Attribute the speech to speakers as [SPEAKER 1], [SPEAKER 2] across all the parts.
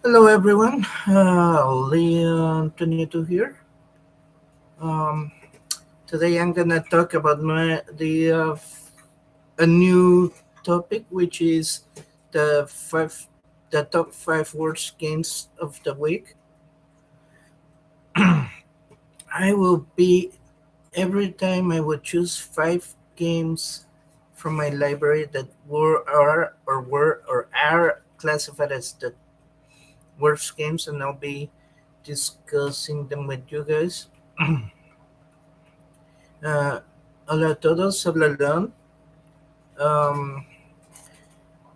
[SPEAKER 1] Hello, everyone. Leon 22 here. Um, Today, I'm gonna talk about a new topic, which is the five the top five worst games of the week. I will be every time I would choose five games from my library that were or are classified as the worst games, and I'll be discussing them with you guys. Uh, Hola a todos, habla León. Um,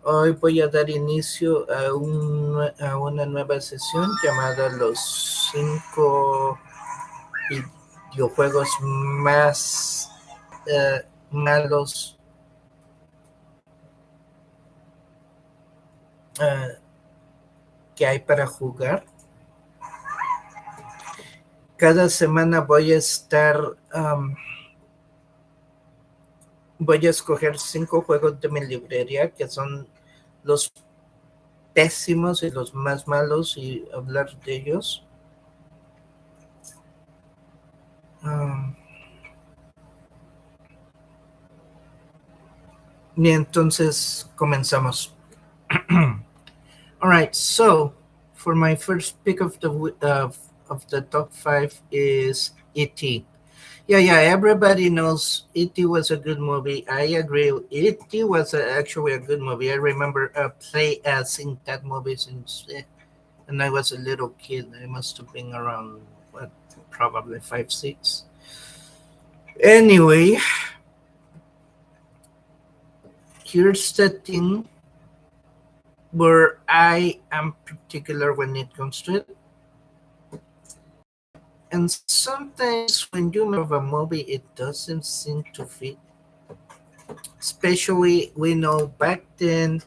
[SPEAKER 1] Hoy voy a dar inicio a una nueva sesión llamada Los cinco videojuegos más malos eh, que hay para jugar. Cada semana voy a escoger cinco juegos de mi librería que son los pésimos y los más malos y hablar de ellos. Um, y entonces comenzamos. All right, so for my first pick of the top five is E.T. Yeah. Everybody knows E.T. was a good movie. I agree. E.T. was actually a good movie. I remember seeing that movie since and I was a little kid. I must have been around what, probably 5, 6. Anyway, here's the thing where I am particular when it comes to it. And sometimes when you make of a movie, it doesn't seem to fit. Especially, we know back then,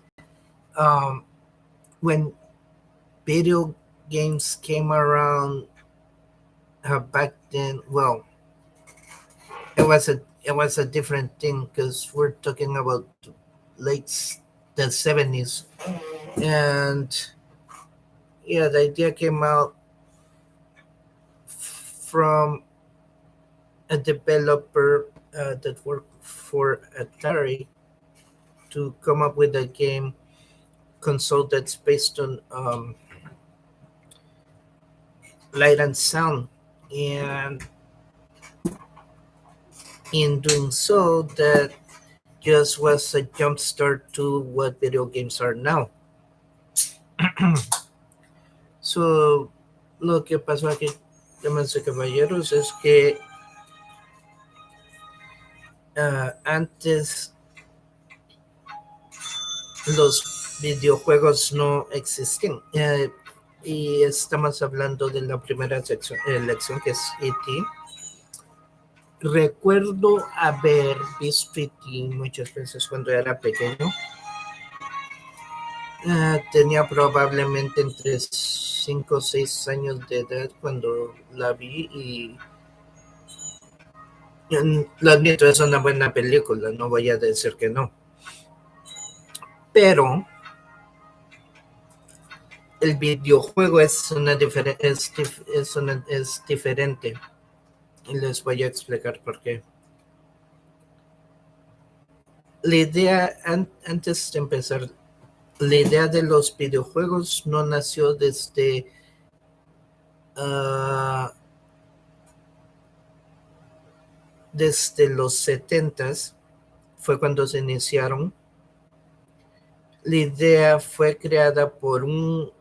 [SPEAKER 1] um, when video games came around, back then, well, it was a different thing because we're talking about the 70s, and yeah, the idea came out from a developer that worked for Atari to come up with a game console that's based on light and sound. And in doing so, that just was a jump start to what video games are now. So, lo que pasó aquí, damas y caballeros, es que antes los videojuegos no existían. Y estamos hablando de la primera elección, que es E.T. Recuerdo haber visto E.T. muchas veces cuando era pequeño. Tenía probablemente entre 5 o 6 años de edad cuando la vi y lo admito, es una buena película, no voy a decir que no. Pero el videojuego es diferente y les voy a explicar por qué. La idea, antes de empezar, la idea de los videojuegos no nació desde los 70s, fue cuando se iniciaron. La idea fue creada por un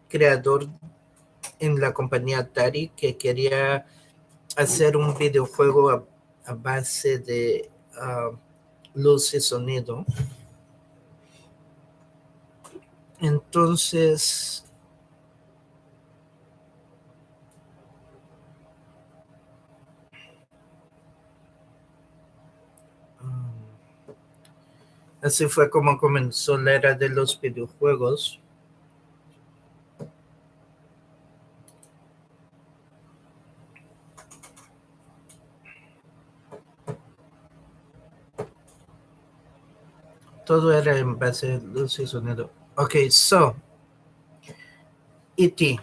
[SPEAKER 1] creador en la compañía Atari que quería hacer un videojuego a base de luz y sonido. Entonces, así fue como comenzó la era de los videojuegos. Todo era en base de luz y sonido. Okay, so E.T.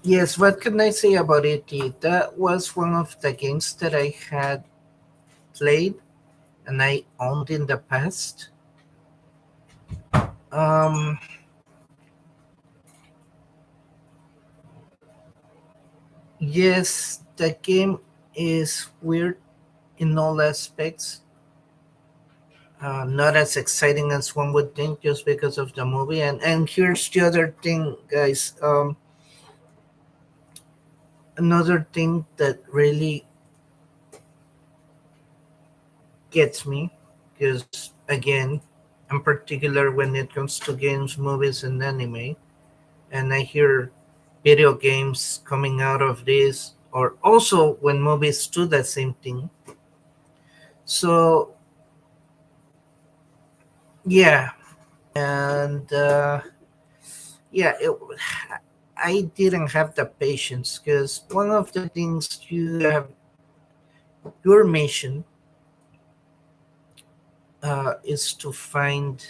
[SPEAKER 1] Yes, what can I say about E.T.? That was one of the games that I had played and I owned in the past. Um, yes, the game is weird in all aspects. Not as exciting as one would think just because of the movie. And here's the other thing, guys. Another thing that really gets me, because again, I'm particular when it comes to games, movies, and anime, and I hear video games coming out of this, or also when movies do the same thing. So yeah, and yeah, I didn't have the patience because one of the things your mission is to find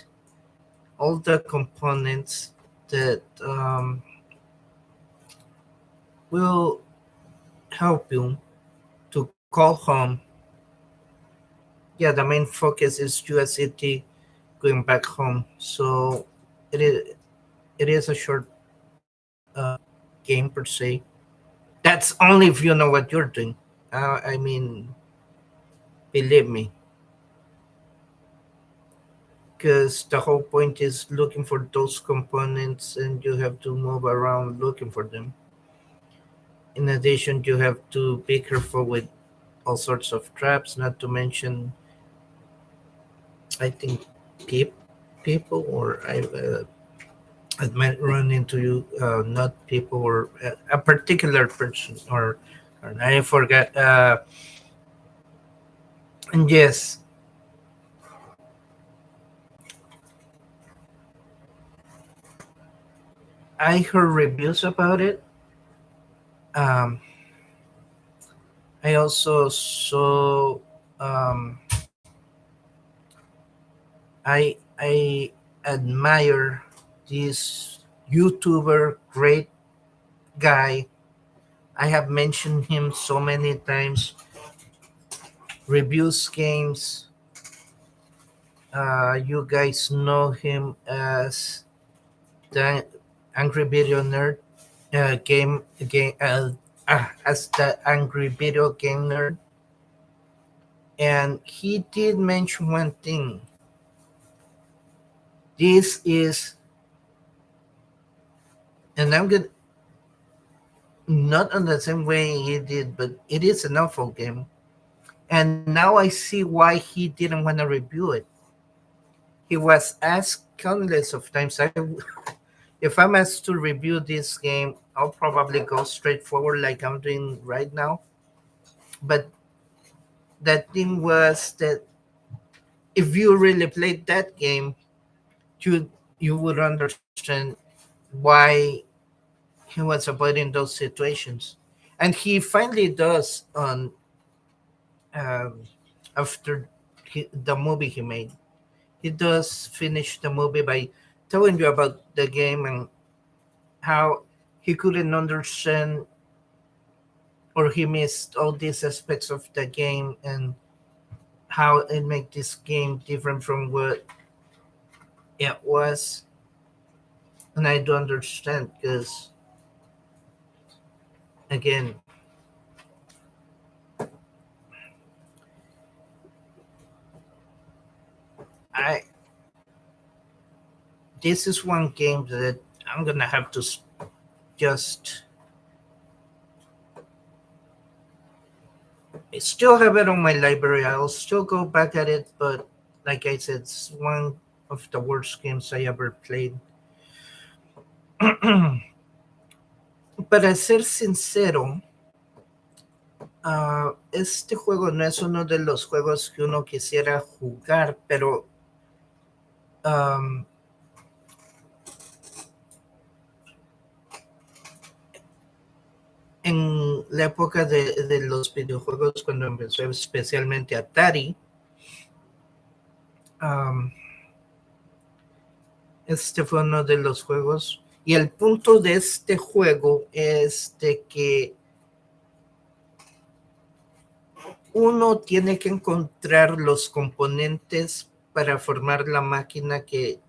[SPEAKER 1] all the components that will help you to call home. Yeah, the main focus is US City going back home. So it is a short game per se. That's only if you know what you're doing. I mean, believe me, because the whole point is looking for those components, and you have to move around looking for them. In addition, you have to be careful with all sorts of traps. Not to mention, I think peop, people or I might run into you, not people or a particular person or I forgot. And yes, I heard reviews about it. Um, I also saw. Um, I admire this YouTuber, great guy. I have mentioned him so many times. Reviews games. You guys know him as the Angry Video Nerd. As the Angry Video Game Nerd, and he did mention one thing. This is, and I'm good, not on the same way he did, but it is an awful game. And now I see why he didn't want to review it. He was asked countless of times. If I'm asked to review this game, I'll probably go straight forward like I'm doing right now. But that thing was that if you really played that game, you you would understand why he was avoiding those situations, and he finally does on um, after the movie he made. He does finish the movie by telling you about the game and how he couldn't understand or he missed all these aspects of the game and how it made this game different from what it was. And I do understand because again, I this is one game that I'm gonna have to just. I still have it on my library. I'll still go back at it, but like I said, it's one of the worst games I ever played. Para ser sincero, este juego no es uno de los juegos que uno quisiera jugar, pero um, en la época de los videojuegos, cuando empezó especialmente Atari, um, Este fue uno de los juegos. Y el punto de este juego es de que uno tiene que encontrar los componentes para formar la máquina que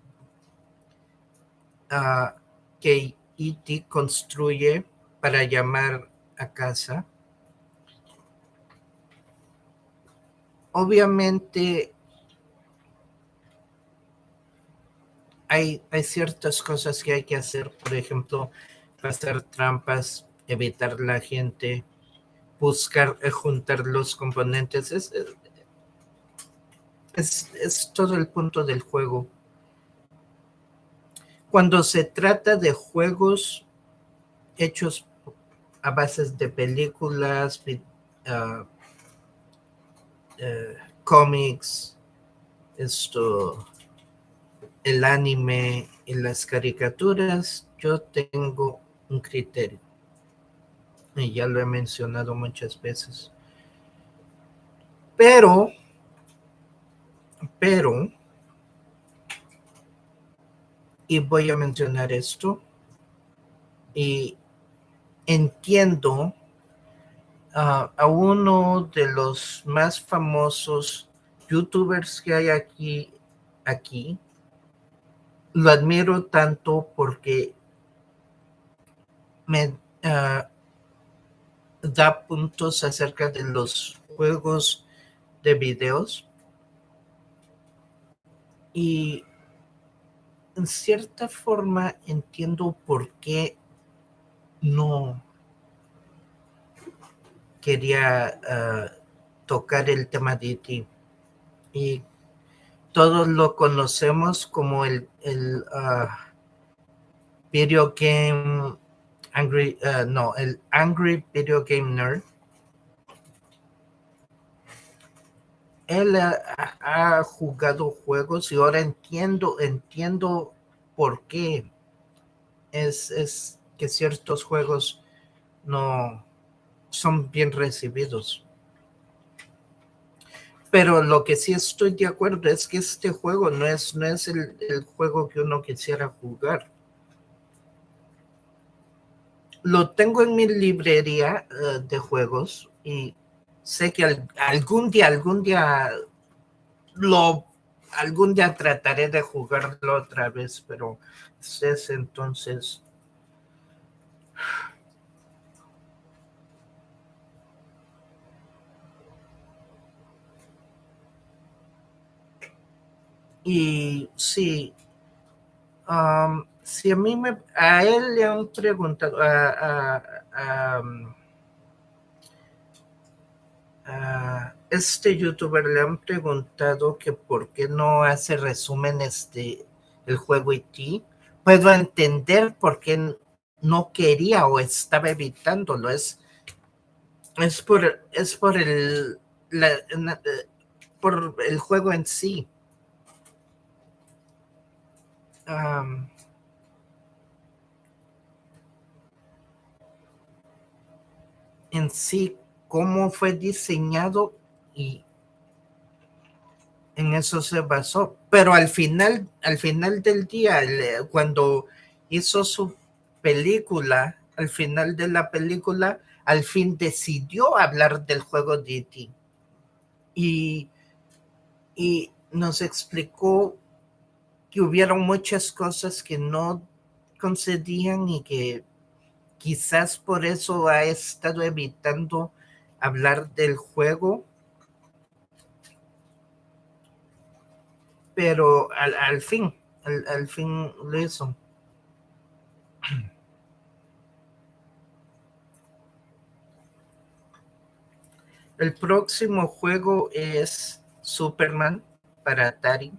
[SPEAKER 1] E.T. construye para llamar a casa. Obviamente hay ciertas cosas que hay que hacer, por ejemplo, pasar trampas, evitar la gente, buscar juntar los componentes. Es todo el punto del juego. Cuando se trata de juegos hechos a bases de películas, uh, cómics, el anime y las caricaturas, yo tengo un criterio. Y ya lo he mencionado muchas veces. Pero, y voy a mencionar esto, y entiendo a uno de los más famosos youtubers que hay aquí, lo admiro tanto porque me da puntos acerca de los juegos de videos y en cierta forma entiendo por qué no quería tocar el tema de E.T. Y todos lo conocemos como el video game el Angry Video Game Nerd. Él ha jugado juegos y ahora entiendo por qué es que ciertos juegos no son bien recibidos. Pero lo que sí estoy de acuerdo es que este juego no es el juego que uno quisiera jugar. Lo tengo en mi librería de juegos y sé que algún día trataré de jugarlo otra vez, pero es entonces. Y sí, si a él le han preguntado, a este youtuber le han preguntado que por qué no hace resúmenes de el juego E.T. Puedo entender por qué no quería o estaba evitándolo. Es por el juego en sí. En sí, cómo fue diseñado y en eso se basó. Pero al final del día, cuando hizo su película, al final de la película, al fin decidió hablar del juego de E.T. Y nos explicó que hubieron muchas cosas que no concedían y que quizás por eso ha estado evitando hablar del juego, pero al fin lo hizo. El próximo juego es Superman para Atari.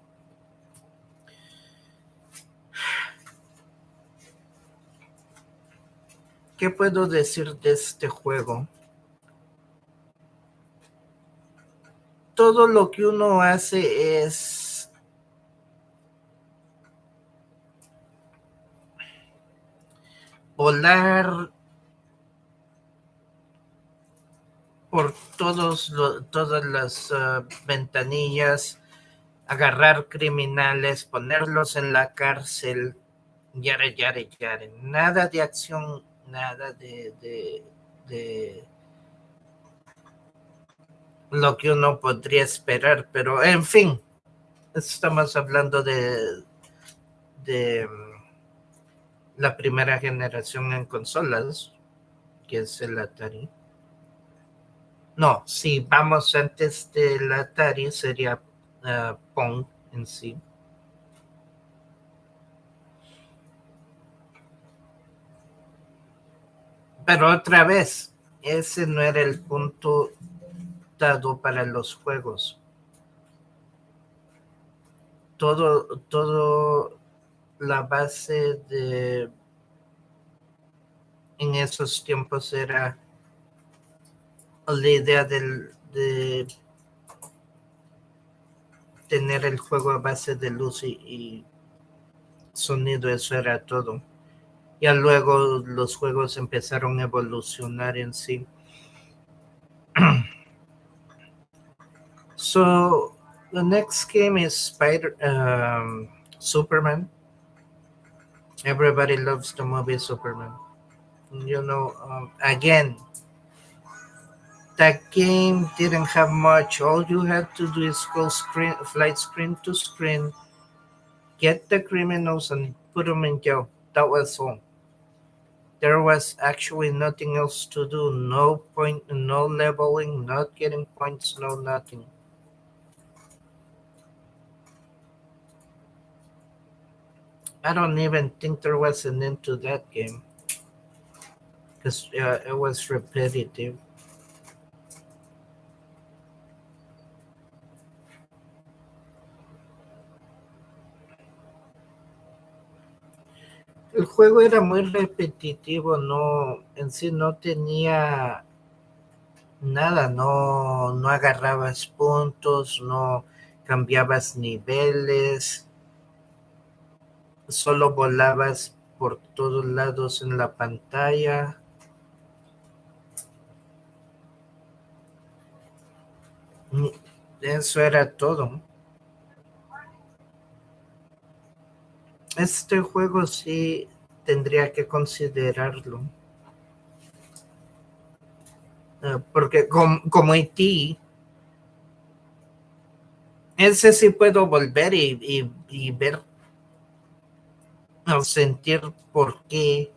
[SPEAKER 1] ¿Qué puedo decir de este juego? Todo lo que uno hace es volar por todas las ventanillas, agarrar criminales, ponerlos en la cárcel, yare, yare, yare. Nada de acción, nada de lo que uno podría esperar, pero en fin, estamos hablando de la primera generación en consolas, que es el Atari. No, si vamos antes del Atari sería Pong en sí. Pero otra vez, ese no era el punto dado para los juegos. Todo la base de en esos tiempos era la idea de tener el juego a base de luz y sonido, eso era todo. Ya luego los juegos empezaron a evolucionar en sí. So the next game is Superman. Everybody loves the movie Superman. Again, that game didn't have much. All you had to do is go flight screen to screen, get the criminals and put them in jail. That was all. There was actually nothing else to do. No point, no leveling, not getting points, no nothing. I don't even think there was an end to that game because it was repetitive. El juego era muy repetitivo, no, en sí no tenía nada, no agarrabas puntos, no cambiabas niveles, solo volabas por todos lados en la pantalla. Eso era todo. Este juego sí tendría que considerarlo. Porque como E.T., ese sí puedo volver y ver o sentir por qué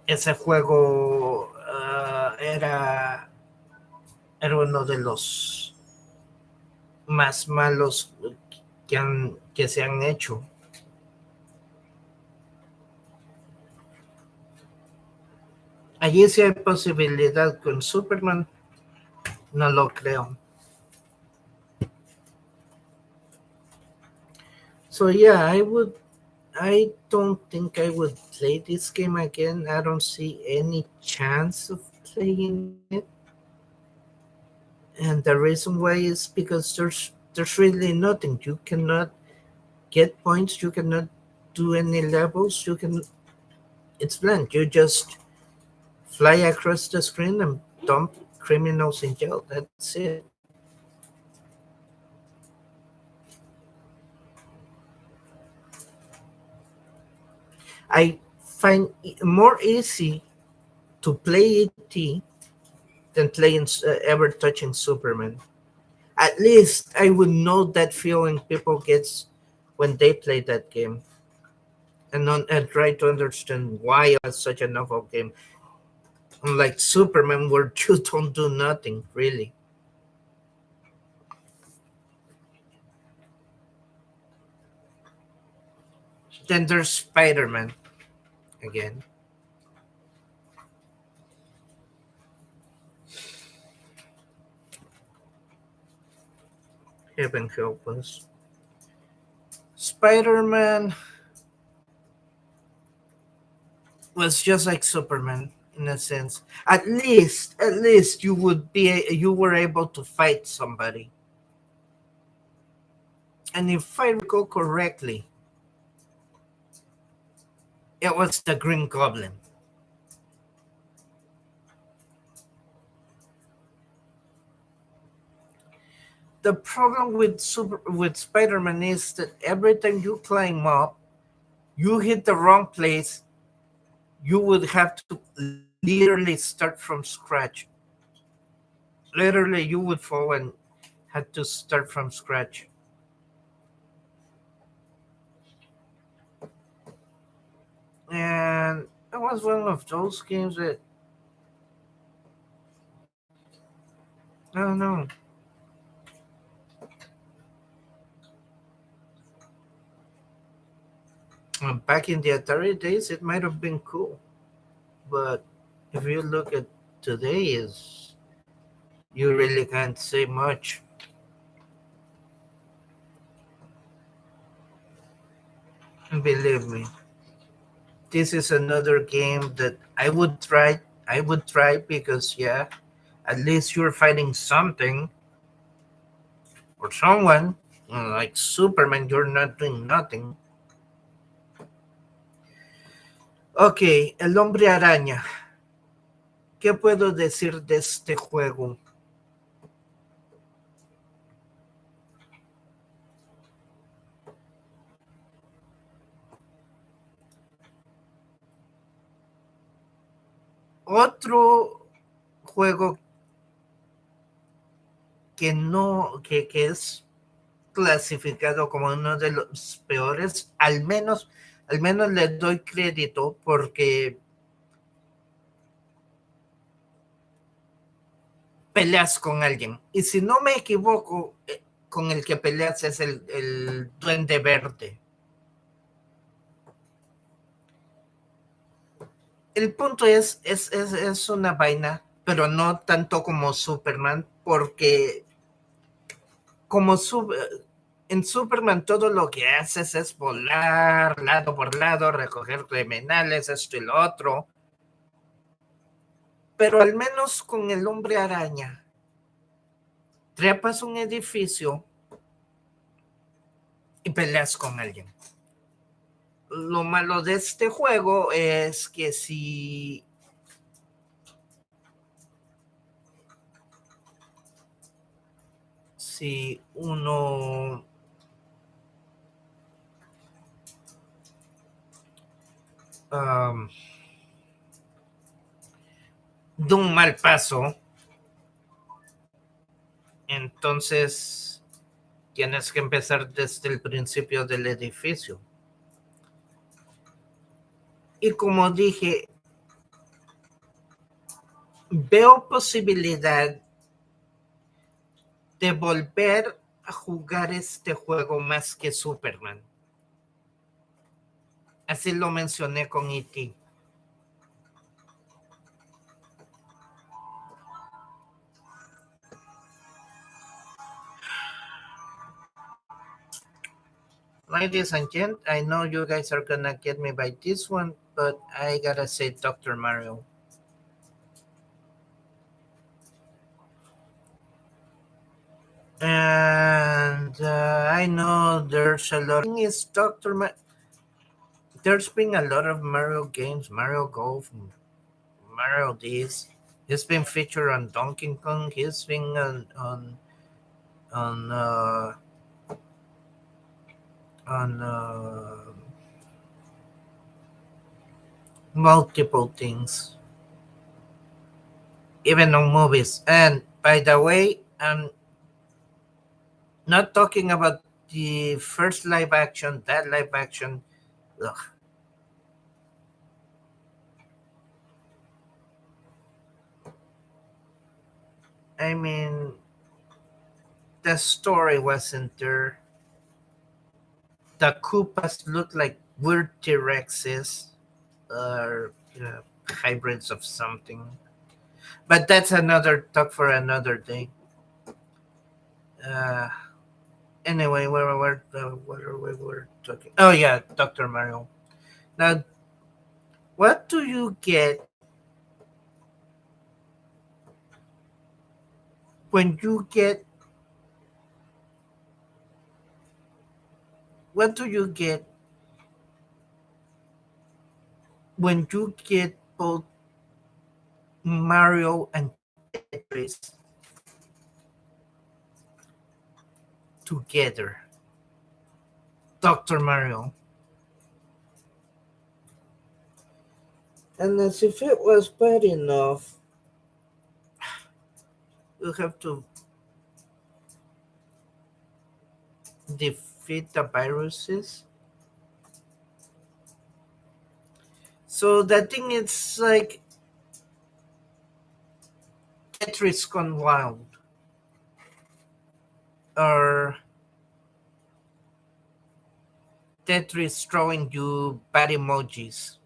[SPEAKER 1] ese juego era uno de los más malos que se han hecho. Allí sí hay posibilidad con Superman, no lo creo. So yeah, I don't think I would play this game again. I don't see any chance of playing it. And the reason why is because there's really nothing. You cannot get points, you cannot do any levels, it's blank. You just fly across the screen and dump criminals in jail. That's it. I find it more easy to play ET than playing ever touching Superman. At least I would know that feeling people gets when they play that game, and try to understand why it was such a novel game. Unlike Superman, where you don't do nothing really. Then there's Spider-Man again. Heaven help us. Spider-Man was just like Superman in a sense. At least you were able to fight somebody. And if I recall correctly, it was the Green Goblin. The problem with Spider-Man is that every time you climb up, you hit the wrong place, you would have to literally start from scratch. Literally, you would fall and had to start from scratch. And it was one of those games that I don't know. Back in the Atari days, it might have been cool, but if you look at today, is you really can't say much. Believe me, this is another game that I would try. I would try because yeah, at least you're fighting something or someone. Like Superman, you're not doing nothing. Ok, el hombre araña. ¿Qué puedo decir de este juego? Otro juego que no, que es clasificado como uno de los peores, al menos le doy crédito porque peleas con alguien. Y si no me equivoco, con el que peleas es el Duende Verde. El punto es una vaina, pero no tanto como Superman, porque como en Superman todo lo que haces es volar lado por lado, recoger criminales, esto y lo otro. Pero al menos con el hombre araña, trepas un edificio y peleas con alguien. Lo malo de este juego es que si uno um, da un mal paso, entonces tienes que empezar desde el principio del edificio. Y como dije, veo posibilidad de volver a jugar este juego más que Superman. Así lo mencioné con E.T. Ladies and gents, I know you guys are gonna get me by this one, but I gotta say Dr. Mario. And I know there's a lot. Is there's been a lot of Mario games, Mario Golf, Mario this. He's been featured on Donkey Kong. He's been on on multiple things, even on movies. And by the way, I'm not talking about the first live action. That live action, ugh. I mean, the story wasn't there. The Koopas looked like weird T-Rexes or hybrids of something. But that's another talk for another day. Uh, anyway, what are we were talking? Oh yeah, Dr. Mario. Now, what do you get when you get? What do you get when you get both Mario and Tetris together. Dr. Mario. And as if it was bad enough, you have to defeat the viruses. So that thing is like Tetris gone wild. Or Tetris throwing you bad emojis.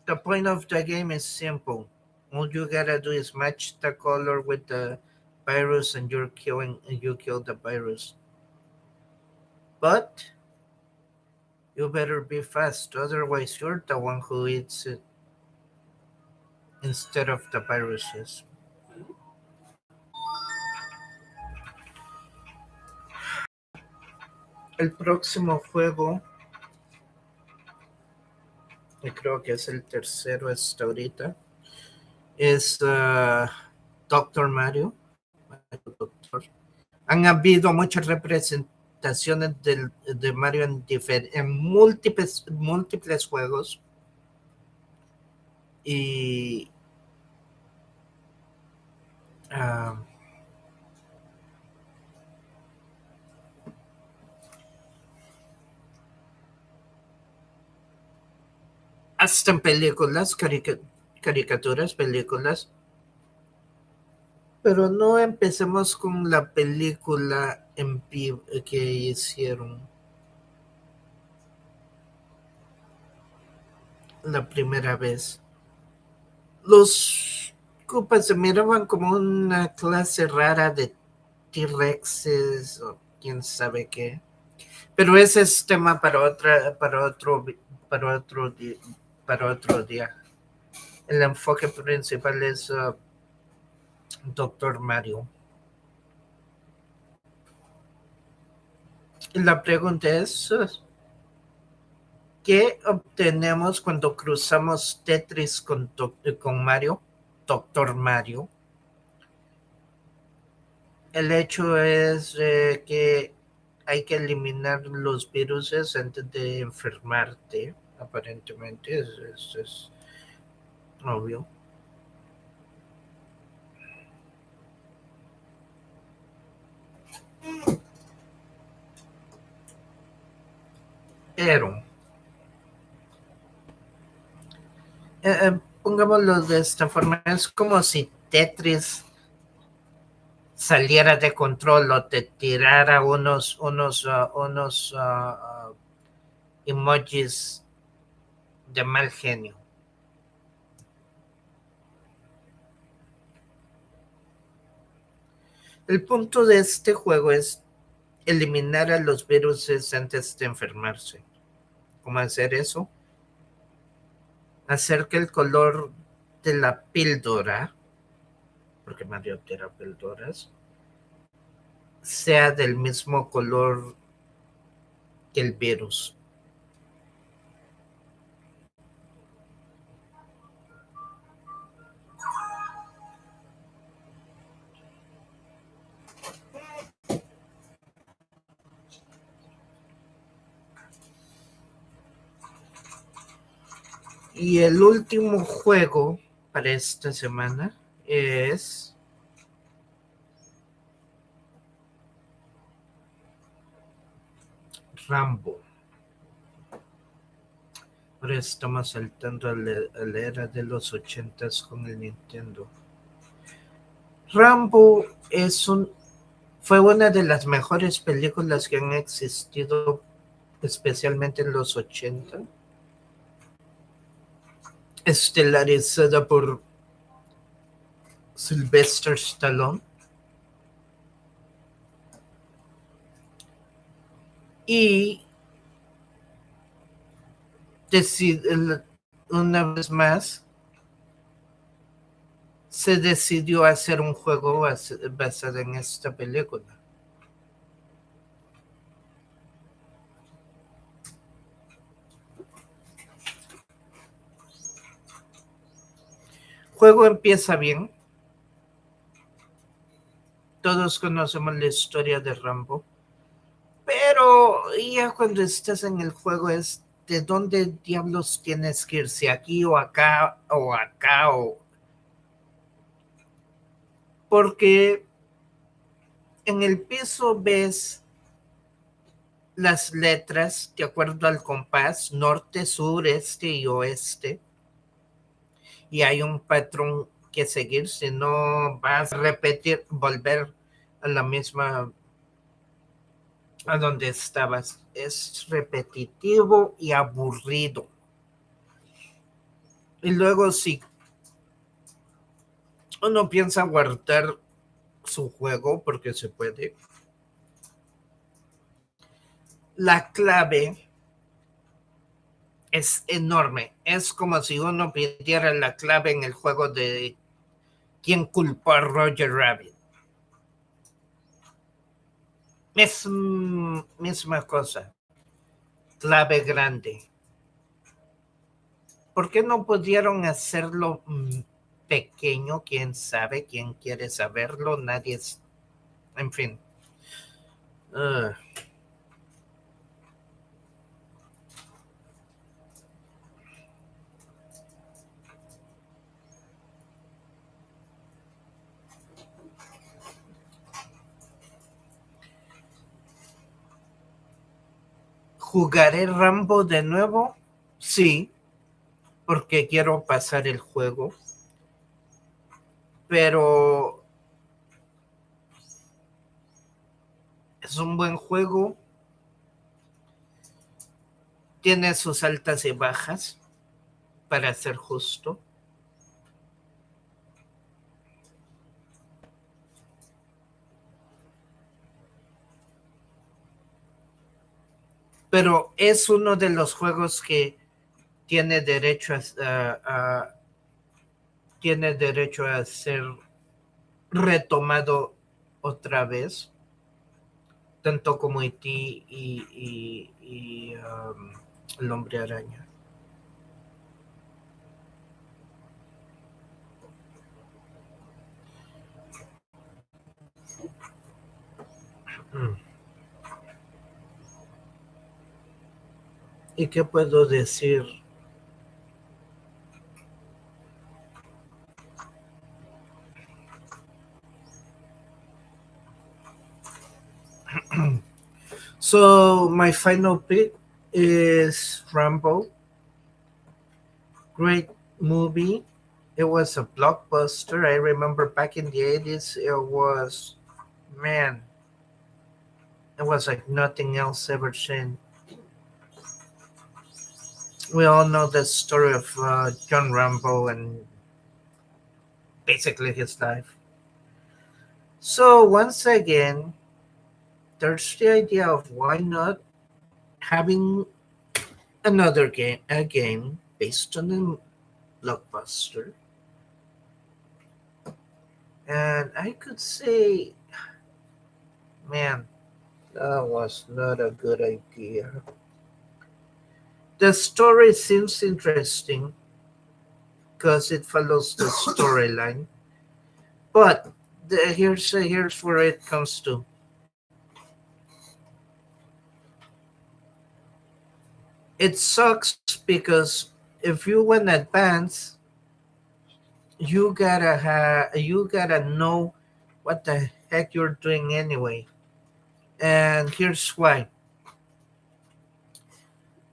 [SPEAKER 1] The point of the game is simple. All you gotta do is match the color with the virus and you kill the virus. But you better be fast, otherwise you're the one who eats it instead of the viruses. El próximo juego, y creo que es el tercero hasta ahorita, es Doctor Mario. Doctor. Han habido muchas representaciones de Mario en múltiples juegos. Y hasta en películas, caricaturas, películas. Pero no empecemos con la película en vivo que hicieron la primera vez. Los Koopas se miraban como una clase rara de T-Rexes o quién sabe qué. Pero ese es tema para otro día. El enfoque principal es Doctor Mario. Y la pregunta es, ¿qué obtenemos cuando cruzamos Tetris con Mario? Doctor Mario. El hecho es que hay que eliminar los virus antes de enfermarte, aparentemente, es obvio. Pero, pongámoslo de esta forma, es como si Tetris saliera de control o te tirara unos emojis de mal genio. El punto de este juego es eliminar a los virus antes de enfermarse. ¿Cómo hacer eso? Hacer que el color de la píldora, porque Mario tira píldoras, sea del mismo color que el virus. Y el último juego para esta semana es Rambo. Ahora estamos saltando a la era de los 80s con el Nintendo. Rambo fue una de las mejores películas que han existido, especialmente en los 80, estelarizada por Sylvester Stallone. Y una vez más se decidió hacer un juego basado en esta película. juego empieza bien. Todos conocemos la historia de Rambo. Pero ya cuando estás en el juego es de dónde diablos tienes que ir, si aquí o acá o acá o... Porque en el piso ves las letras de acuerdo al compás, norte, sur, este y oeste. Y hay un patrón que seguir, si no vas a repetir, volver a la misma, a donde estabas. Es repetitivo y aburrido. Y luego si uno piensa guardar su juego, porque se puede, la clave es enorme. Es como si uno pidiera la clave en el juego de quién culpó a Roger Rabbit. Es misma cosa, clave grande. ¿Por qué no pudieron hacerlo pequeño? ¿Quién sabe? ¿Quién quiere saberlo? Nadie es... En fin. Uh, ¿Jugaré Rambo de nuevo? Sí, porque quiero pasar el juego. Pero es un buen juego. Tiene sus altas y bajas, para ser justo. Pero es uno de los juegos que tiene derecho tiene derecho a ser retomado otra vez, tanto como E.T. y el Hombre Araña. Mm. ¿Y qué puedo decir? So my final pick is Rambo. Great movie. It was a blockbuster. I remember back in the 80s, it was, man, it was like nothing else ever seen. We all know the story of John Rambo and basically his life. So, once again, there's the idea of why not having another game, a game based on a blockbuster. And I could say, man, that was not a good idea. The story seems interesting because it follows the storyline, but here's where it comes to. It sucks because if you want to advance, you gotta know what the heck you're doing anyway. And here's why.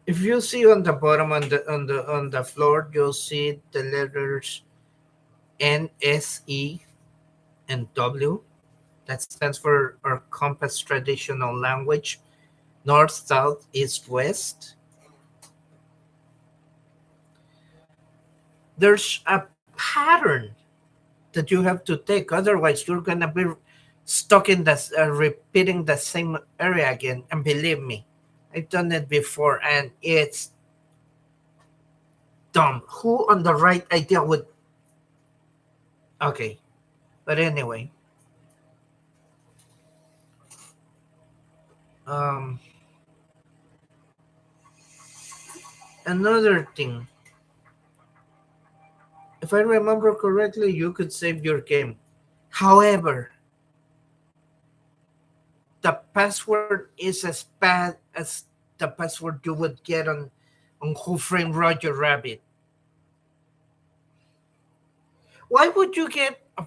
[SPEAKER 1] If you see on the bottom on the floor, you'll see the letters NSE and W. That stands for our compass traditional language, north, south, east, west. There's a pattern that you have to take. Otherwise, you're gonna be stuck in this repeating the same area again. And believe me, I've done it before, and it's dumb. Who on the right idea would? Okay, but anyway, um, another thing. If I remember correctly, you could save your game. However, the password is as bad as the password you would get on Who Framed Roger Rabbit. Why would you get a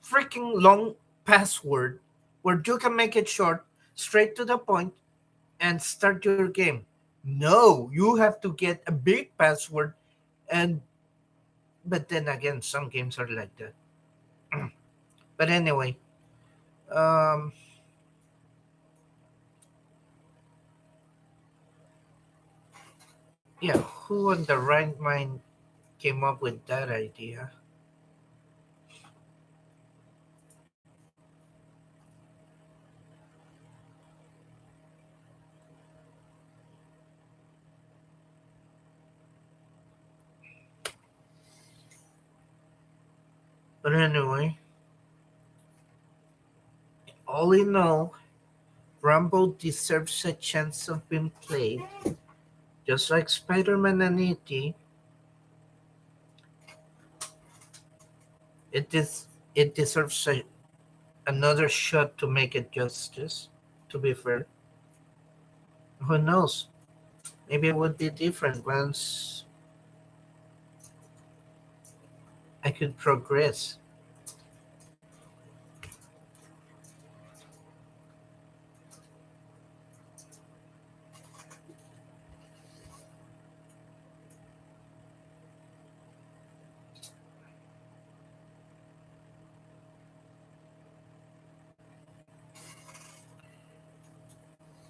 [SPEAKER 1] freaking long password where you can make it short, straight to the point, and start your game? No, you have to get a big password, and but then again, some games are like that. But anyway, um, yeah, who on the right mind came up with that idea? But anyway, all in all, Rumble deserves a chance of being played, just like Spider-Man and E.T. It is it deserves another shot to make it justice. To be fair, who knows? Maybe it would be different once I could progress.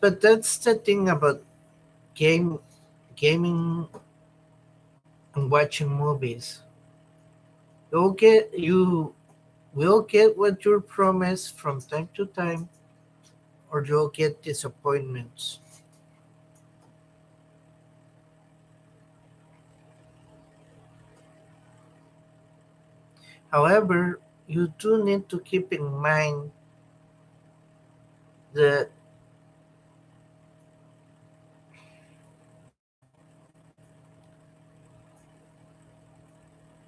[SPEAKER 1] But that's the thing about game gaming and watching movies. You will get what you're promised from time to time, or you'll get disappointments. However, you do need to keep in mind that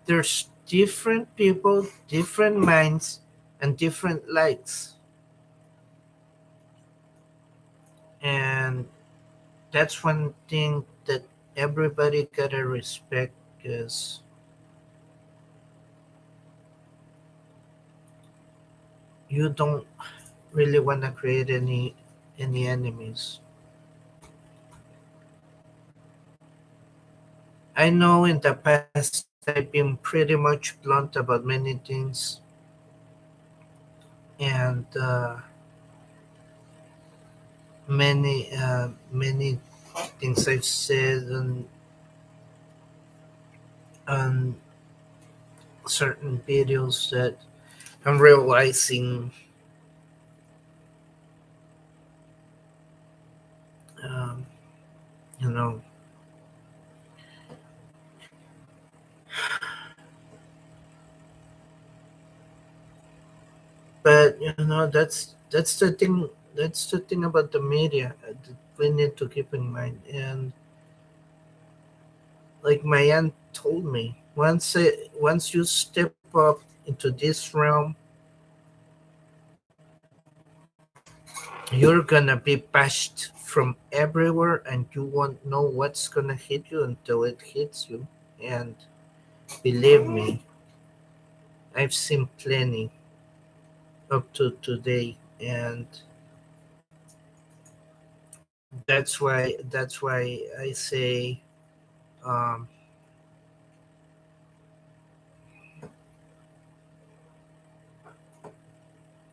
[SPEAKER 1] there's different people, different minds, and different likes. And that's one thing that everybody gotta respect because you don't really wanna create any enemies. I know in the past I've been pretty much blunt about many things, and many things I've said on certain videos that I'm realizing, um, you know. But that's the thing. That's the thing about the media that we need to keep in mind. And like my aunt told me, once you step up into this realm, you're gonna be bashed from everywhere, and you won't know what's gonna hit you until it hits you. And believe me, I've seen plenty up to today, and that's why I say, um,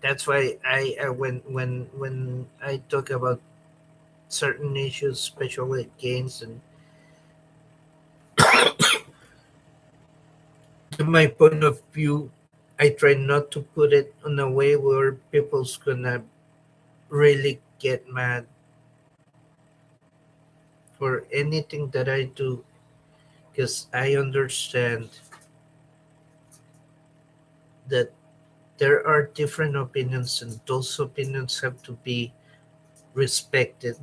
[SPEAKER 1] that's why when I talk about certain issues, especially games, and in my point of view, I try not to put it in a way where people's gonna really get mad for anything that I do, because I understand that there are different opinions, and those opinions have to be respected.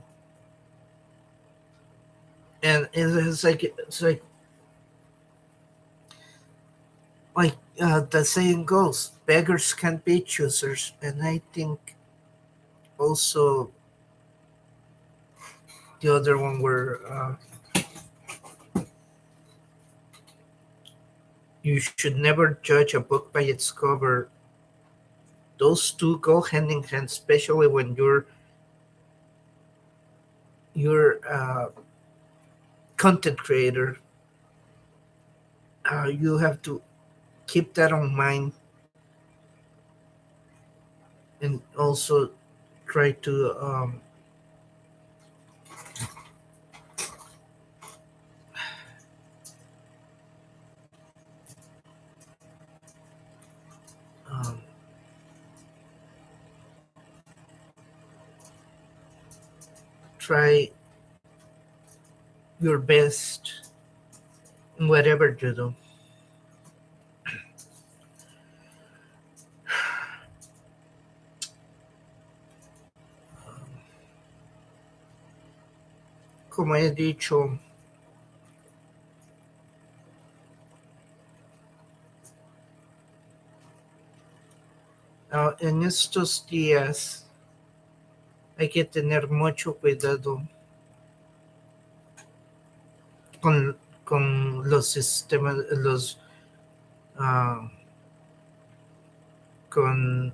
[SPEAKER 1] And it's like like the saying goes, beggars can't be choosers, and I think also the other one where you should never judge a book by its cover. Those two go hand in hand, especially when you're a content creator. You have to keep that on mind and also try to um, try your best in whatever you do. Como he dicho, en estos días hay que tener mucho cuidado con, con los sistemas, ah, con,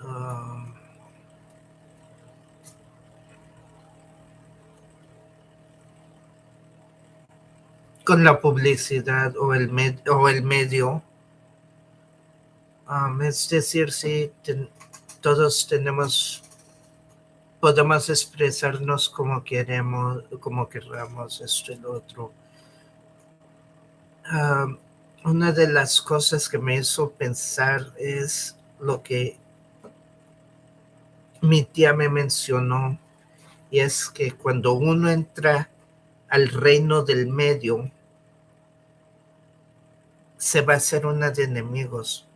[SPEAKER 1] ah, con la publicidad o el medio. Es decir, sí, todos podemos expresarnos como queremos, como queramos, esto y lo otro. Um, una de las cosas que me hizo pensar es lo que mi tía me mencionó, y es que cuando uno entra al reino del medio, se va a hacer una de enemigos.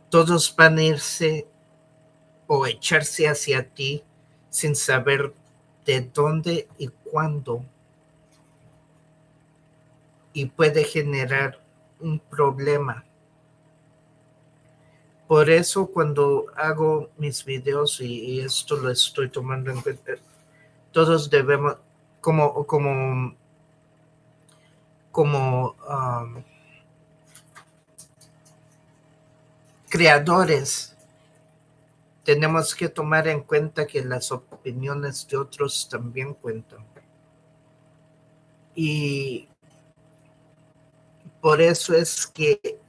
[SPEAKER 1] Todos van a irse o echarse hacia ti sin saber de dónde y cuándo, y puede generar un problema. Por eso cuando hago mis videos, y esto lo estoy tomando en cuenta, todos debemos, como, como, como creadores, tenemos que tomar en cuenta que las opiniones de otros también cuentan. Y por eso es que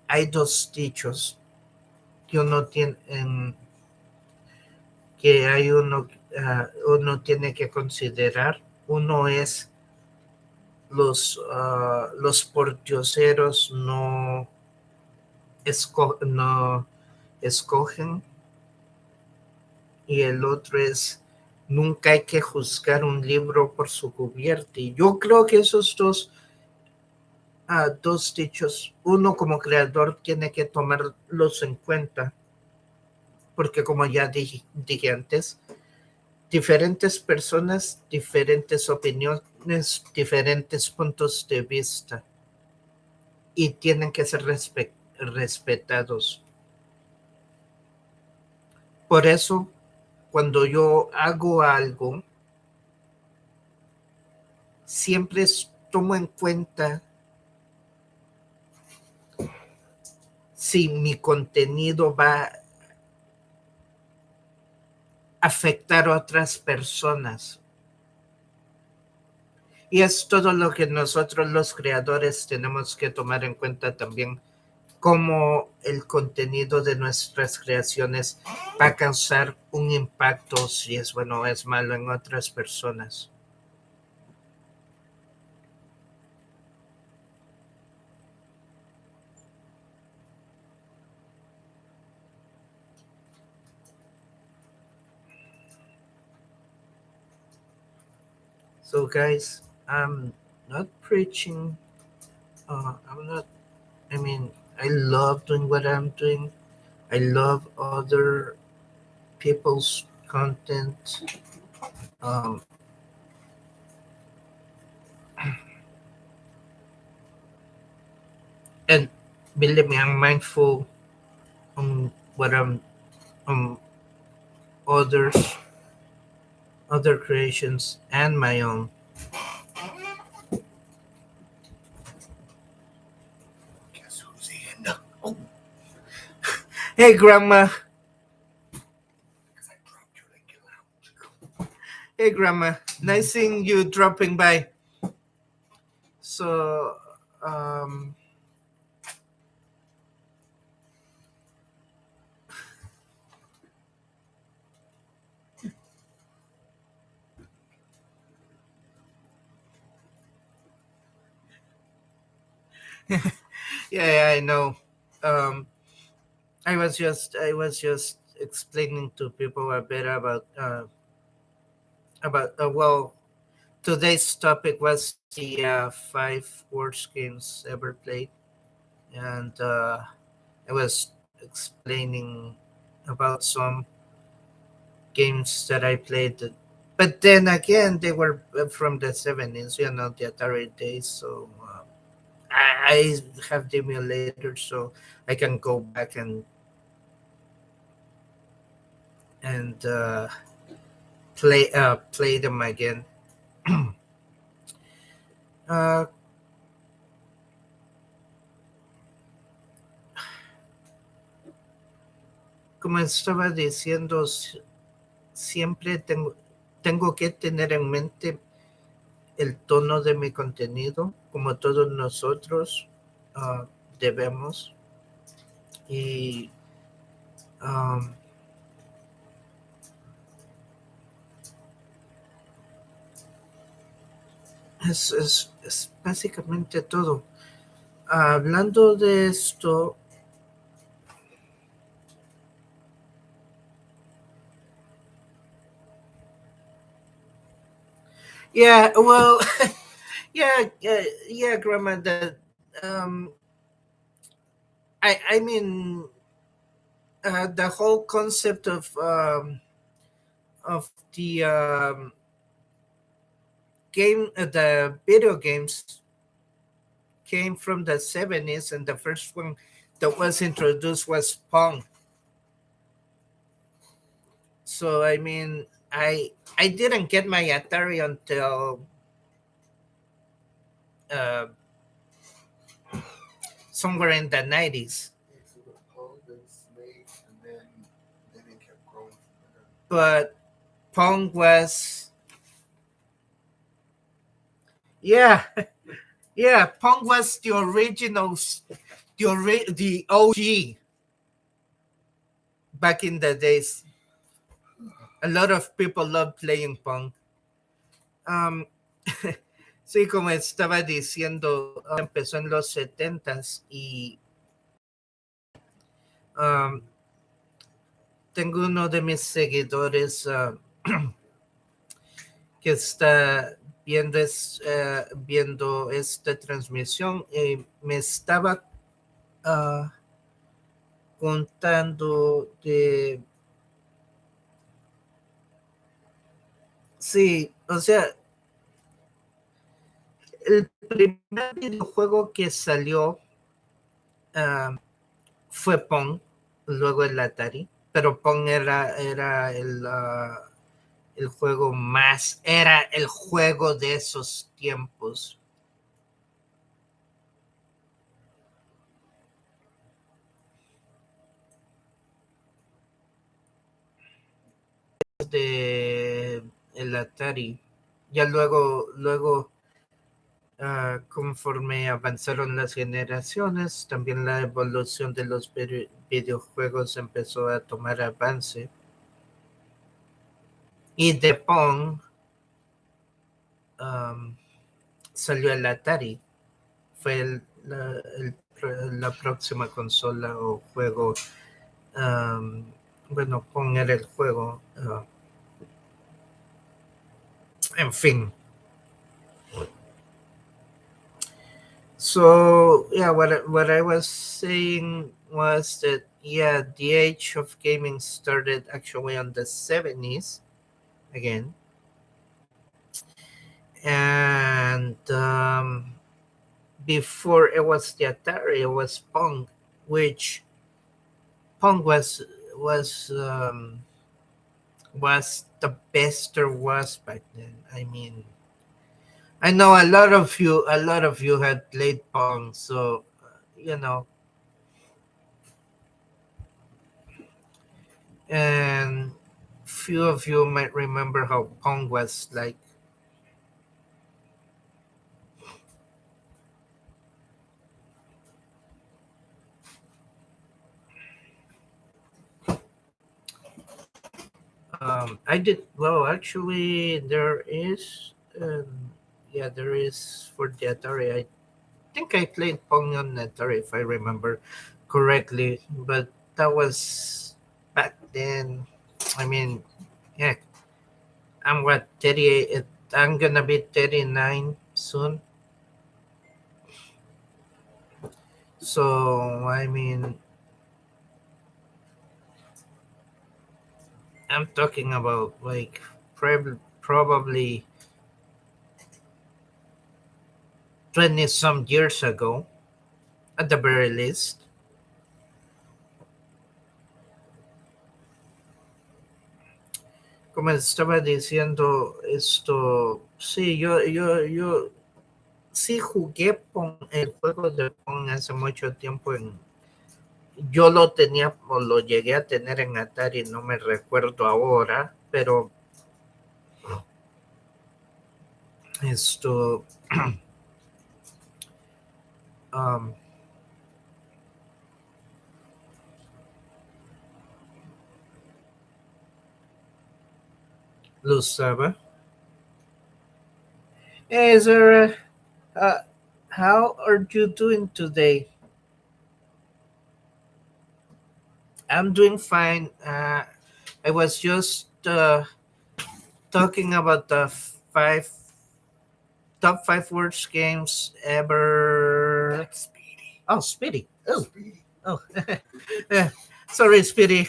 [SPEAKER 1] hay dos dichos que uno tiene, que hay uno tiene que considerar. Uno es los pordioseros no escogen, y el otro es nunca hay que juzgar un libro por su cubierta. Y yo creo que esos dos dichos, uno como creador tiene que tomarlos en cuenta, porque como ya dije antes, diferentes personas, diferentes opiniones, diferentes puntos de vista, y tienen que ser respetados. Por eso, cuando yo hago algo, siempre tomo en cuenta si mi contenido va a afectar a otras personas. Y es todo lo que nosotros los creadores tenemos que tomar en cuenta también, cómo el contenido de nuestras creaciones va a causar un impacto, si es bueno o es malo, en otras personas. So guys, I'm not preaching. I'm not, I mean, I love doing what I'm doing. I love other people's content. Um, and Believe me, I'm mindful on what I'm on others, other creations, and my own. Guess who's in? Oh, hey, Grandma. Hey, Grandma. Nice seeing you dropping by. So, um, yeah, I know. Um, I was just explaining to people a bit about today's topic was the five worst games ever played, and I was explaining about some games that I played. But then again, they were from the 70s, the Atari days. So I have the emulator, so I can go back and play them again. uh, Como estaba diciendo, siempre tengo que tener en mente el tono de mi contenido, como todos nosotros ah, debemos. Y um, es básicamente todo. Hablando de esto, yeah, well, yeah, Grandma. That um, I mean, the whole concept of the the video games came from the 70s, and the first one that was introduced was Pong. So I mean, I didn't get my Atari until uh, somewhere in the 90s. But Pong was, yeah, yeah, Pong was the original, the OG back in the days. A lot of people love playing Pong. Um, sí, como estaba diciendo, empezó en los 70s y um, tengo uno de mis seguidores que está viendo esta transmisión y me estaba ah, contando de... Sí, o sea, el primer videojuego que salió ah, fue Pong, luego el Atari, pero Pong era el juego más, era el juego de esos tiempos. De el Atari. Ya luego conforme avanzaron las generaciones, también la evolución de los videojuegos empezó a tomar avance. Y de Pong um, salió el Atari. Fue la próxima consola o juego. Um, bueno, Pong era el juego. En fin. So yeah, what I was saying was that yeah, the age of gaming started actually on the 70s again, and before it was the Atari, it was Pong, which Pong was the best there was back then. I mean, I know a lot of you had played Pong, so you know, and few of you might remember how Pong was like. I did well. Actually, there is. Yeah, there is for the Atari. I think I played Pong on Atari if I remember correctly, but that was back then. I mean, yeah, I'm what 38. I'm gonna be 39 soon. So I mean, I'm talking about like probably 20 some years ago, at the very least. Como estaba diciendo esto, sí, yo sí jugué el juego de Pong hace mucho tiempo yo lo tenía o lo llegué a tener en Atari, no me recuerdo ahora, pero esto, um, lo usaba. Hey, Zara, uh, how are you doing today? I'm doing fine. I was just talking about the five top five worst games ever. That's Speedy. Oh, Speedy. Oh, Speedy. Oh. Yeah. Sorry, Speedy.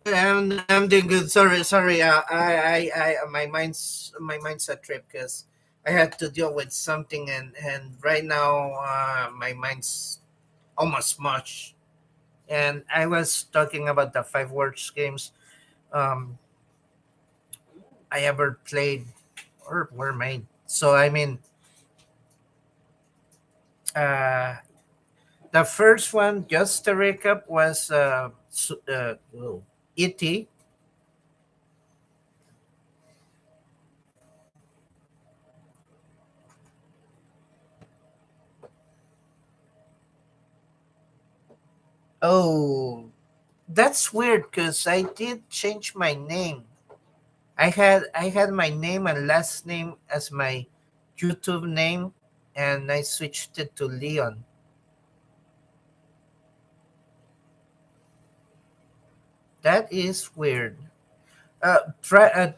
[SPEAKER 1] I'm doing good. Sorry. My mind's a trip because I had to deal with something, and right now my mind's almost mush. And I was talking about the five worst games um I ever played or were made. So I mean, uh, the first one, just to recap, was E.T. Oh, that's weird because I did change my name. I had my name and last name as my YouTube name, and I switched it to Leon. That is weird. Try.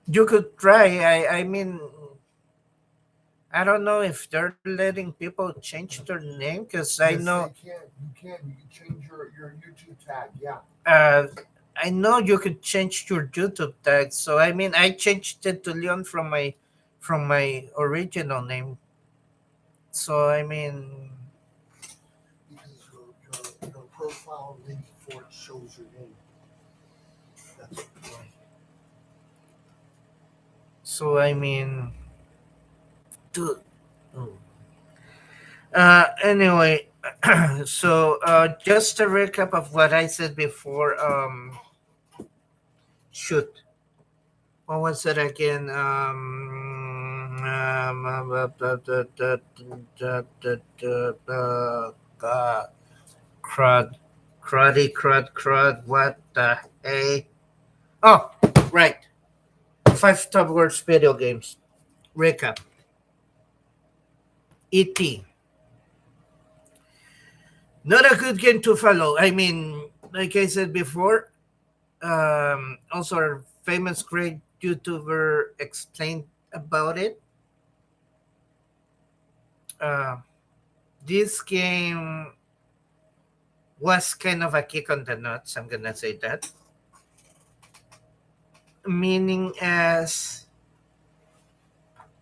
[SPEAKER 1] You could try. I mean, I don't know if they're letting people change their name because I
[SPEAKER 2] Yes,
[SPEAKER 1] know.
[SPEAKER 2] they can. You can. You can change your YouTube tag. Yeah.
[SPEAKER 1] Uh, I know you could change your YouTube tag. So I mean, I changed it to Leon from my original name. So I mean,
[SPEAKER 2] Because your profile link for it shows your name. That's why.
[SPEAKER 1] so I mean, dude. Oh. Anyway, so just a recap of what I said before. Shoot, what was it again? Uh, crud, crud. What the hey? Oh, right. Five top worst video games. Recap. E.T. Not a good game to follow. I mean, like I said before, also our famous great YouTuber explained about it. Uh, this game was kind of a kick on the nuts. I'm gonna say that, meaning as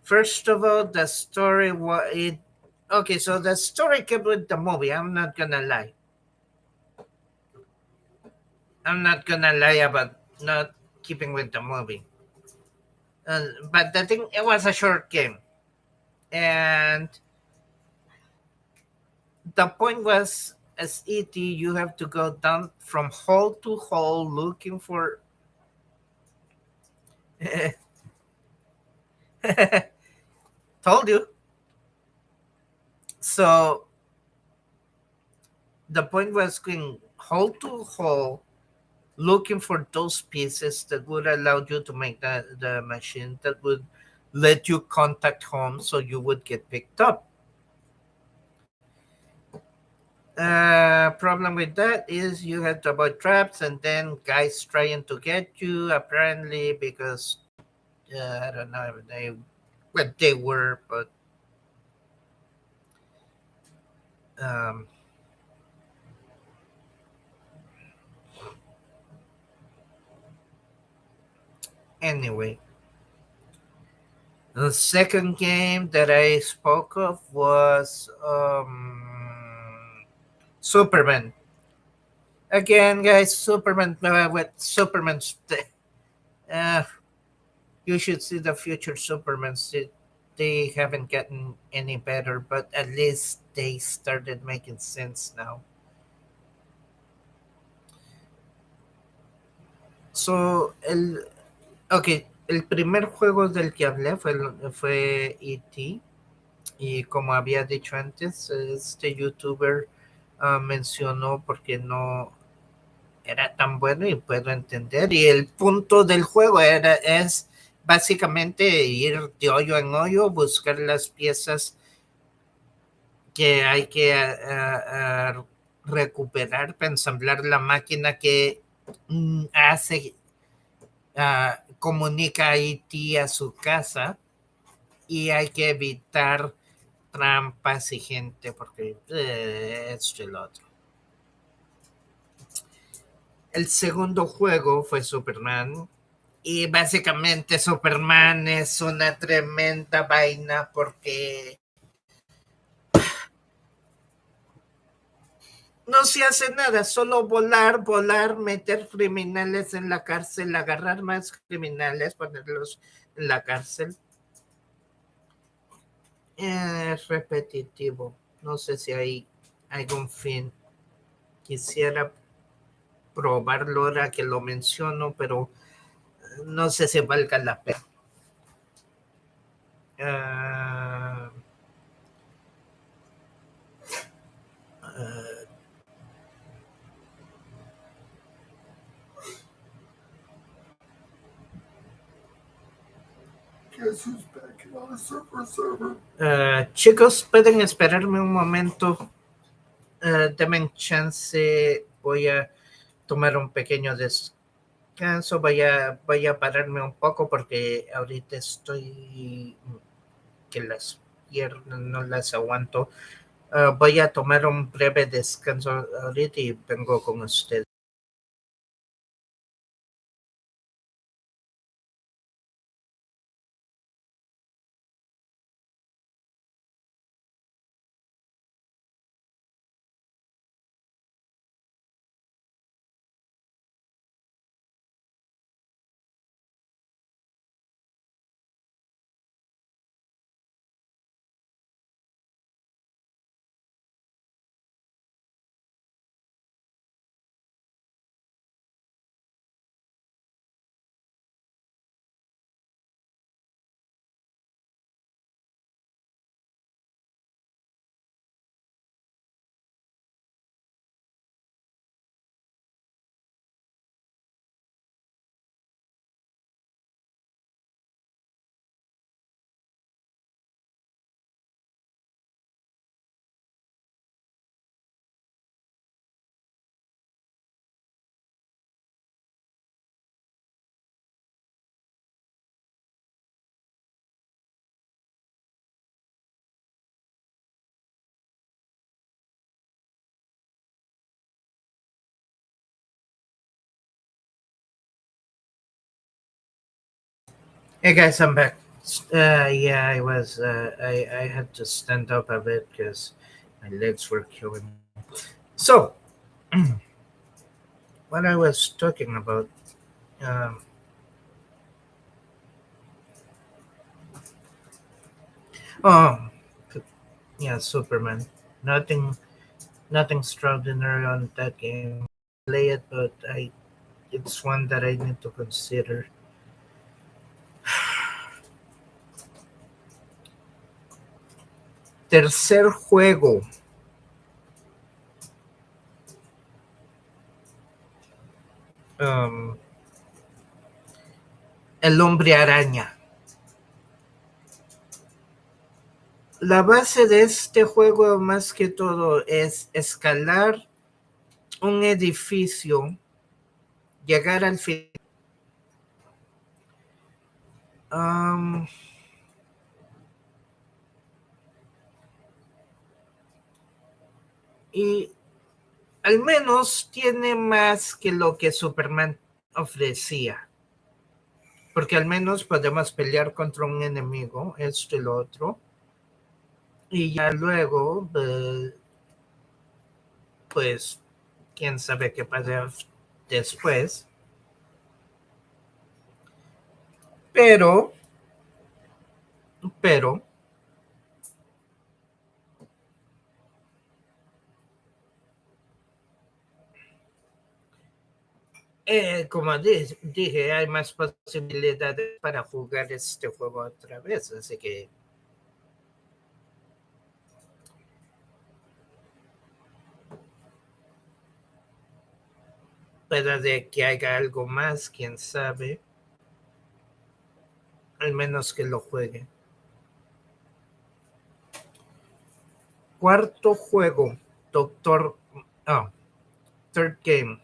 [SPEAKER 1] first of all, the story was it. okay, so the story kept with the movie. I'm not gonna lie. I'm not gonna lie about not keeping with the movie. But the thing, it was a short game, and the point was, as ET, you have to go down from hole to hole looking for. Told you. So the point was going hole to hole looking for those pieces that would allow you to make the machine that would let you contact home so you would get picked up. Problem with that is you have to avoid traps and then guys trying to get you apparently because I don't know if they what they were, but um, anyway. The second game that I spoke of was Superman. Again, guys, Superman with Superman. Uh, you should see the future Supermans. They haven't gotten any better, but at least they started making sense now. So, okay, el primer juego del que hablé fue E.T. Y como había dicho antes, este youtuber mencionó porque no era tan bueno y puedo entender. Y el punto del juego es básicamente ir de hoyo en hoyo, buscar las piezas que hay que recuperar para ensamblar la máquina que hace, comunica a IT a su casa y hay que evitar trampas y gente porque esto y lo otro. El segundo juego fue Superman y básicamente Superman es una tremenda vaina porque no se hace nada, solo volar, volar, meter criminales en la cárcel, agarrar más criminales, ponerlos en la cárcel. Es repetitivo. No sé si hay algún fin. Quisiera probarlo ahora que lo menciono, pero no sé si valga la pena. Uh, uh,
[SPEAKER 2] Guess who's back on a server?
[SPEAKER 1] chicos, pueden esperarme un momento. Denme chance. Voy a tomar un pequeño descanso. Voy a pararme un poco porque ahorita estoy que las piernas no las aguanto. Voy a tomar un breve descanso ahorita y vengo con ustedes. Hey guys, I'm back. Yeah, I was. I had to stand up a bit because my legs were killing me. So, what I was talking about. Um, oh, yeah, Superman. Nothing, nothing extraordinary on that game. Play it, but it's one that I need to consider. Tercer juego, um, El Hombre Araña. La base de este juego, más que todo, es escalar un edificio, llegar al final. Um, y al menos tiene más que lo que Superman ofrecía. Porque al menos podemos pelear contra un enemigo, esto y lo otro. Y ya luego, pues, quién sabe qué pasa después. Pero, pero, como dije, hay más posibilidades para jugar este juego otra vez. Así que puede de que haya algo más, quién sabe. Al menos que lo juegue. Cuarto juego, Doctor. Oh, third game,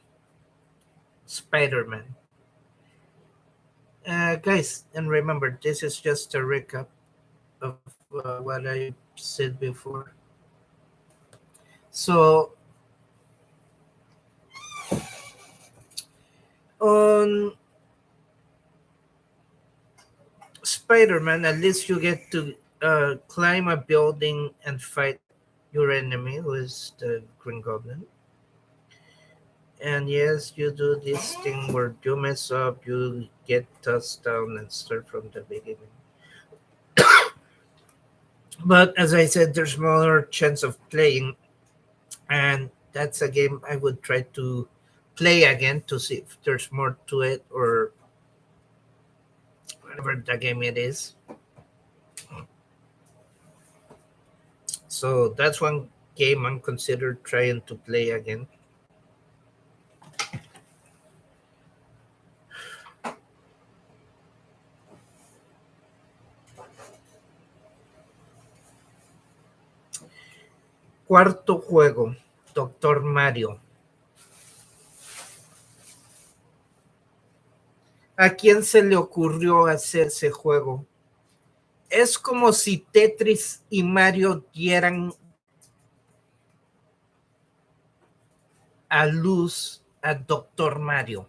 [SPEAKER 1] Spider-Man. Guys, and remember, this is just a recap of what I said before. So, on Spider-Man, at least you get to climb a building and fight your enemy, who is the Green Goblin. And yes, you do this thing where you mess up, you get tossed down and start from the beginning. But as I said, there's more chance of playing, and that's a game I would try to play again to see if there's more to it or whatever the game it is. So that's one game I'm considered trying to play again. Cuarto juego, Doctor Mario. ¿A quién se le ocurrió hacer ese juego? Es como si Tetris y Mario dieran a luz a Doctor Mario.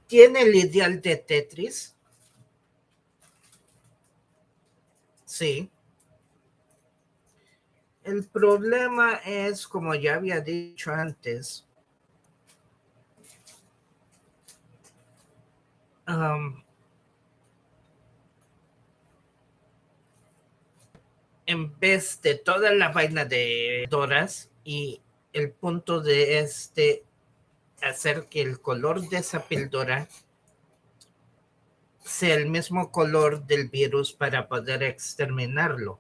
[SPEAKER 1] ¿Tiene el ideal de Tetris? Sí. El problema es, como ya había dicho antes, um, en vez de toda la vaina de Doras y el punto de hacer que el color de esa píldora sea el mismo color del virus para poder exterminarlo.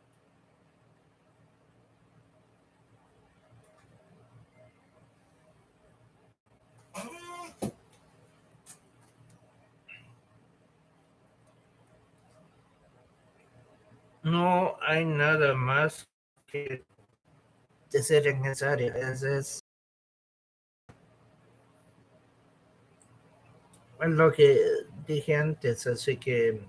[SPEAKER 1] No hay nada más que decir en esa área. Es lo que dije antes, así que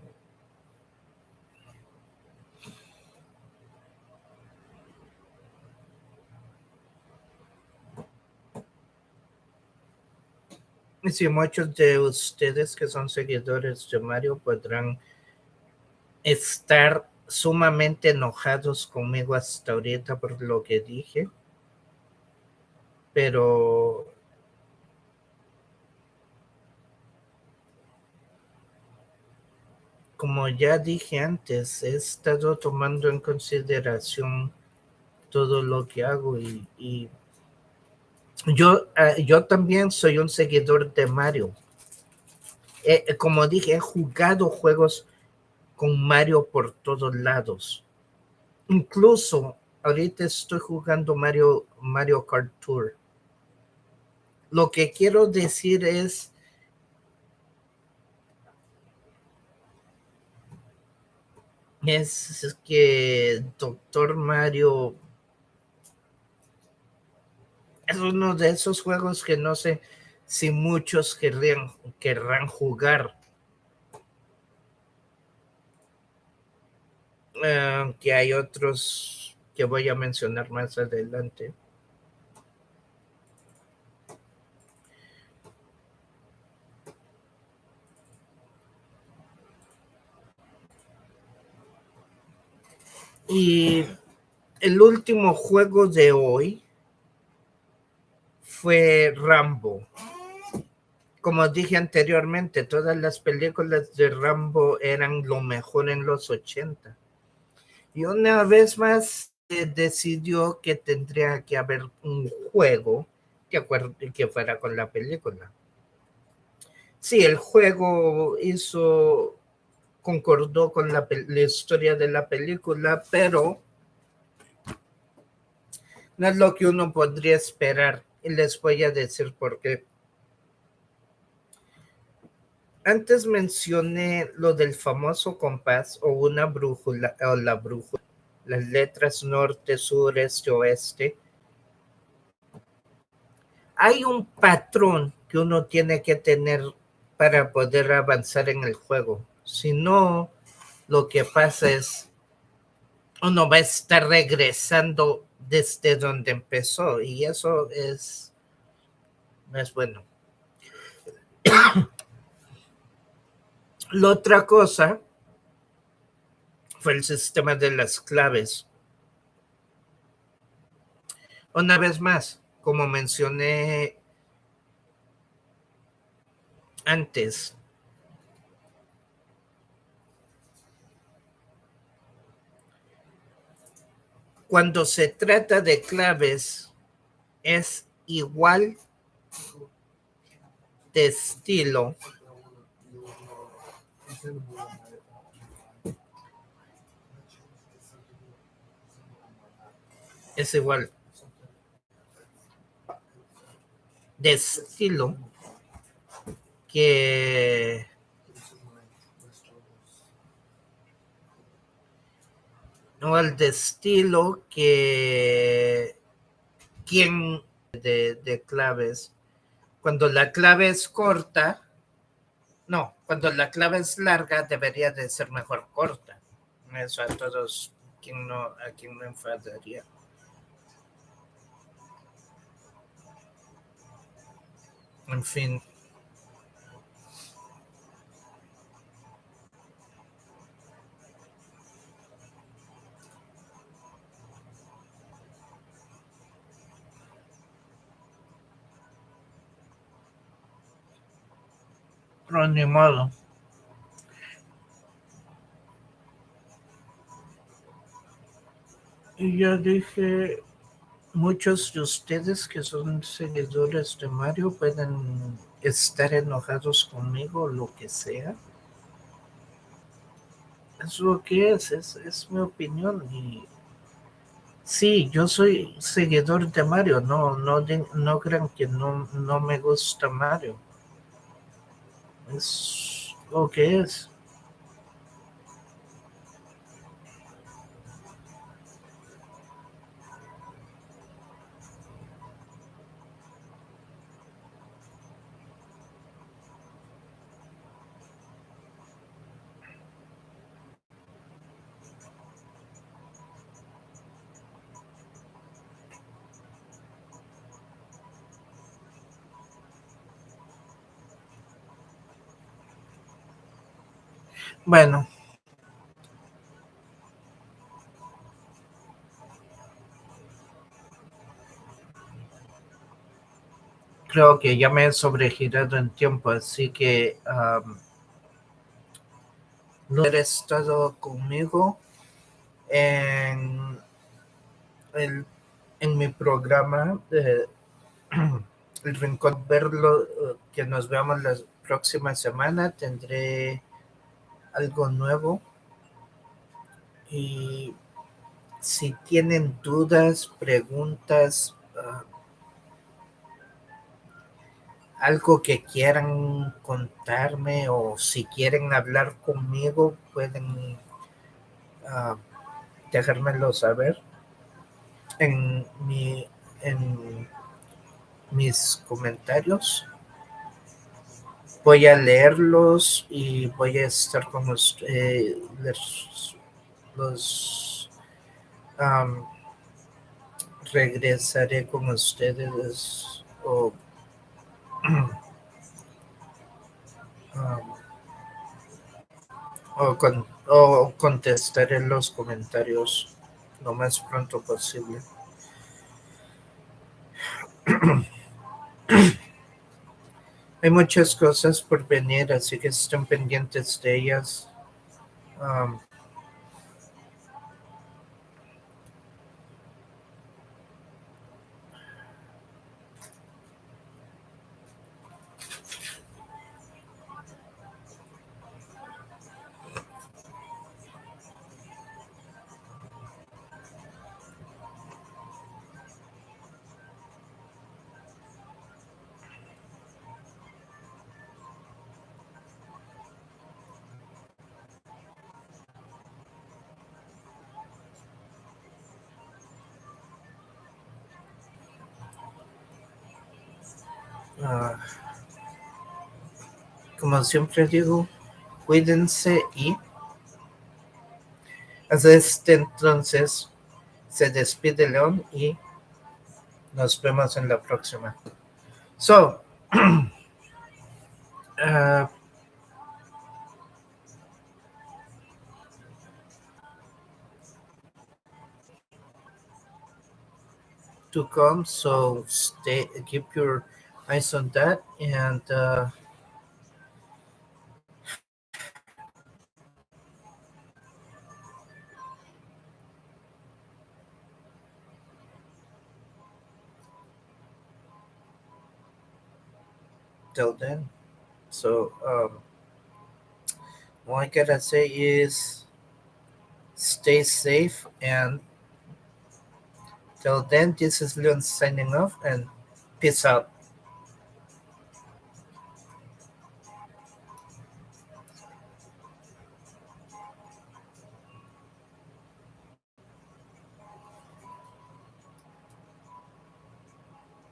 [SPEAKER 1] Si muchos de ustedes que son seguidores de Mario podrán estar sumamente enojados conmigo hasta ahorita por lo que dije, pero como ya dije antes, he estado tomando en consideración todo lo que hago y yo también soy un seguidor de Mario. Como dije, he jugado juegos con Mario por todos lados. Incluso ahorita estoy jugando Mario Kart Tour. Lo que quiero decir es que Doctor Mario es uno de esos juegos que no sé si muchos querrán jugar. Que hay otros que voy a mencionar más adelante. Y el último juego de hoy fue Rambo. Como dije anteriormente, todas las películas de Rambo eran lo mejor en los 80. Y una vez más decidió que tendría que haber un juego que fuera con la película. Sí, el juego concordó con la historia de la película, pero no es lo que uno podría esperar. Y les voy a decir por qué. Antes mencioné lo del famoso compás o una brújula, o la brújula, las letras norte, sur, este, oeste. Hay un patrón que uno tiene que tener para poder avanzar en el juego. Si no, lo que pasa es uno va a estar regresando desde donde empezó y eso no es bueno. La otra cosa fue el sistema de las claves. Una vez más, como mencioné antes, cuando se trata de claves es igual de estilo, es igual de estilo que no el de estilo que quien de claves. Cuando la clave es corta, no, cuando la clave es larga debería de ser mejor corta. Eso a todos a quien no enfadaría. En fin. Pero ni modo. Y ya dije, muchos de ustedes que son seguidores de Mario pueden estar enojados conmigo o lo que sea. Es lo que es mi opinión. Y sí, yo soy seguidor de Mario, no crean que no me gusta Mario. Es lo que es. Bueno, creo que ya me he sobregirado en tiempo, así que no haber estado conmigo en, el, en mi programa de El Rincón Verlo, que nos veamos la próxima semana. Tendré algo nuevo y si tienen dudas, preguntas, algo que quieran contarme o si quieren hablar conmigo, pueden uh, dejármelo saber en, en mis comentarios. Voy a leerlos y voy a estar con los um, regresaré con ustedes um, o contestaré los comentarios lo más pronto posible. Hay muchas cosas por venir, así que estén pendientes de ellas. Um, uh, Como siempre digo, cuídense y hasta este entonces se despide León y nos vemos en la próxima. So, uh, to come, so keep your eyes on that, and till then, so all I gotta say is stay safe, and till then, this is Leon signing off, and peace out.